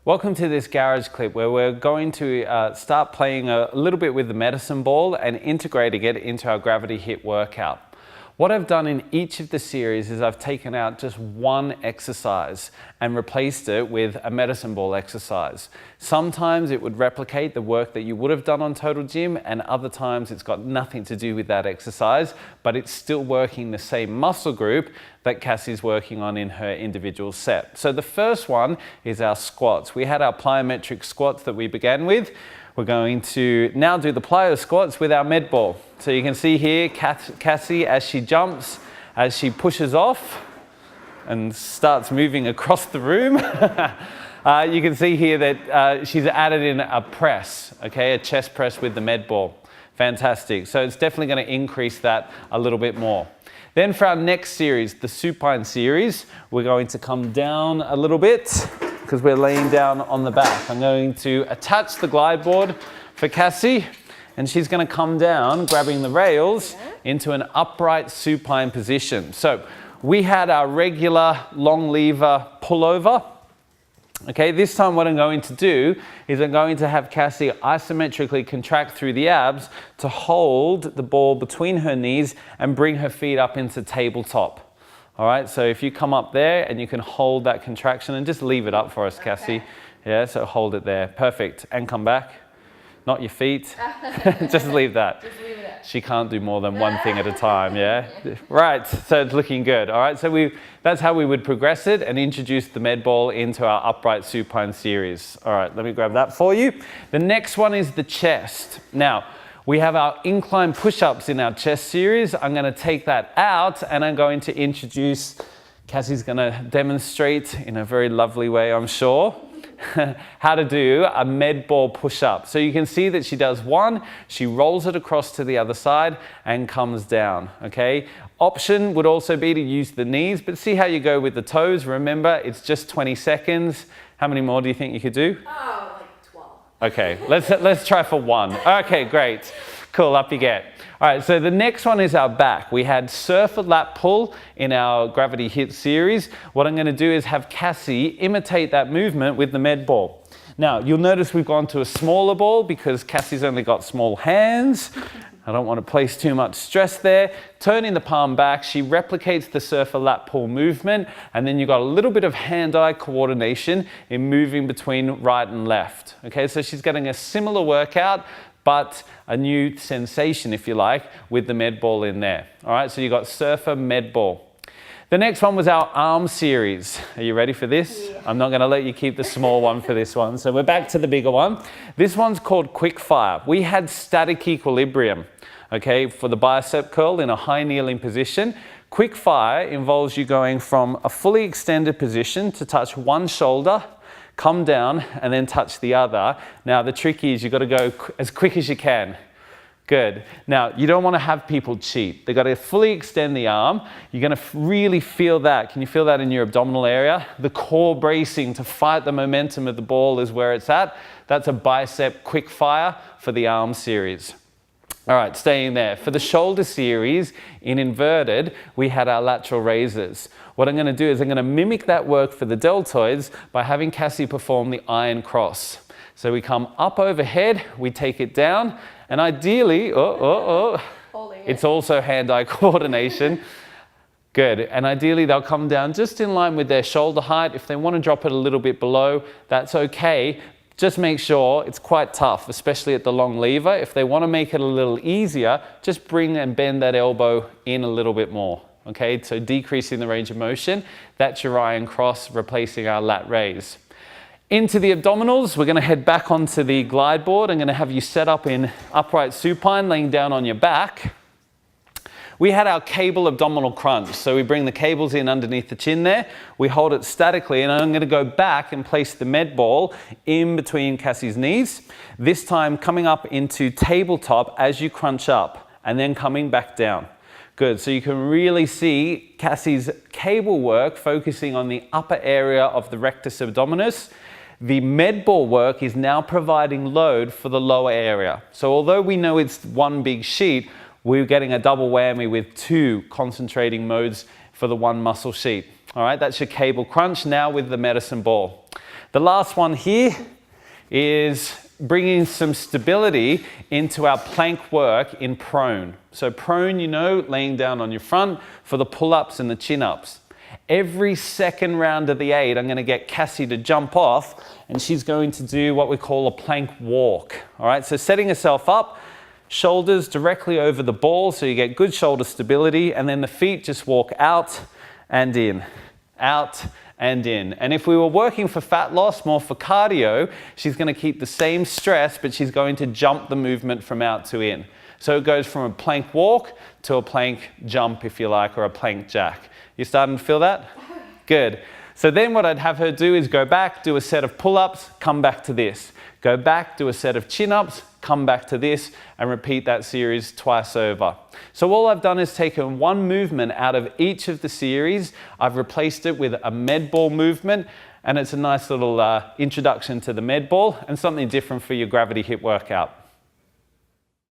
Welcome to this garage clip where we're going to start playing a little bit with the medicine ball and integrating it into our gravity HIIT workout. What I've done in each of the series is I've taken out just one exercise and replaced it with a medicine ball exercise. Sometimes it would replicate the work that you would have done on Total Gym, and other times it's got nothing to do with that exercise, but it's still working the same muscle group that Cassie's working on in her individual set. So the first one is our squats. We had our plyometric squats that we began with. We're going to now do the plyo squats with our med ball. So you can see here Cassie as she jumps, as she pushes off and starts moving across the room. You can see here that she's added in a press, okay, a chest press with the med ball. Fantastic. So it's definitely going to increase that a little bit more. Then for our next series, the supine series, we're going to come down a little bit because we're laying down on the back. I'm going to attach the glide board for Cassie, and she's going to come down, grabbing the rails, into an upright supine position. So we had our regular long lever pullover. Okay, this time what I'm going to do is I'm going to have Cassie isometrically contract through the abs to hold the ball between her knees and bring her feet up into tabletop. All right, so if you come up there and you can hold that contraction and just leave it up for us, Cassie. Okay. Yeah, so hold it there. Perfect. And come back. Not your feet. Just leave that. Just leave it at. She can't do more than one thing at a time, yeah? Right, so it's looking good. All right, so that's how we would progress it and introduce the med ball into our upright supine series. All right, let me grab that for you. The next one is the chest. Now, we have our incline push-ups in our chest series. I'm going to take that out and I'm going to introduce, Cassie's going to demonstrate in a very lovely way, I'm sure, how to do a med ball push-up. So you can see that she does one, she rolls it across to the other side and comes down, okay? Option would also be to use the knees, but see how you go with the toes. Remember, it's just 20 seconds. How many more do you think you could do? Oh, like 12. Okay, let's try for one. Okay, great. Cool, up you get. All right, so the next one is our back. We had surfer lat pull in our gravity HIIT series. What I'm gonna do is have Cassie imitate that movement with the med ball. Now, you'll notice we've gone to a smaller ball because Cassie's only got small hands. I don't want to place too much stress there. Turning the palm back, she replicates the surfer lat pull movement, and then you've got a little bit of hand-eye coordination in moving between right and left. Okay, so she's getting a similar workout, but a new sensation, if you like, with the med ball in there. All right, so you got surfer med ball. The next one was our arm series. Are you ready for this? Yeah. I'm not going to let you keep the small one for this one. So we're back to the bigger one. This one's called Quickfire. We had static equilibrium, okay, for the bicep curl in a high kneeling position. Quickfire involves you going from a fully extended position to touch one shoulder, come down, and then touch the other. Now, the trick is you've got to go as quick as you can. Good. Now, you don't want to have people cheat. They've got to fully extend the arm. You're going to really feel that. Can you feel that in your abdominal area? The core bracing to fight the momentum of the ball is where it's at. That's a bicep quick fire for the arm series. All right, staying there. For the shoulder series, in inverted, we had our lateral raises. What I'm going to do is I'm going to mimic that work for the deltoids by having Cassie perform the iron cross. So we come up overhead, we take it down, and ideally, it's also hand-eye coordination. Good, and ideally they'll come down just in line with their shoulder height. If they want to drop it a little bit below, that's okay. Just make sure it's quite tough, especially at the long lever. If they want to make it a little easier, just bring and bend that elbow in a little bit more. Okay, so decreasing the range of motion. That's your iron cross, replacing our lat raise. Into the abdominals, we're going to head back onto the glide board. I'm going to have you set up in upright supine, laying down on your back. We had our cable abdominal crunch. So we bring the cables in underneath the chin there. We hold it statically, and I'm going to go back and place the med ball in between Cassie's knees. This time coming up into tabletop as you crunch up, and then coming back down. Good, so you can really see Cassie's cable work focusing on the upper area of the rectus abdominis. The med ball work is now providing load for the lower area. So although we know it's one big sheet, we're getting a double whammy with two concentrating modes for the one muscle sheet. All right, that's your cable crunch now with the medicine ball. The last one here is bringing some stability into our plank work in prone. So prone, you know, laying down on your front for the pull-ups and the chin-ups. Every second round of the 8, I'm going to get Cassie to jump off, and she's going to do what we call a plank walk. All right, so setting herself up, shoulders directly over the ball so you get good shoulder stability, and then the feet just walk out and in, out and in. And if we were working for fat loss, more for cardio, she's going to keep the same stress, but she's going to jump the movement from out to in. So it goes from a plank walk to a plank jump, if you like, or a plank jack. You starting to feel that? Good. So then what I'd have her do is go back, do a set of pull-ups, come back to this. Go back, do a set of chin-ups, come back to this, and repeat that series twice over. So all I've done is taken one movement out of each of the series. I've replaced it with a med ball movement, and it's a nice little introduction to the med ball and something different for your gravity HIIT workout.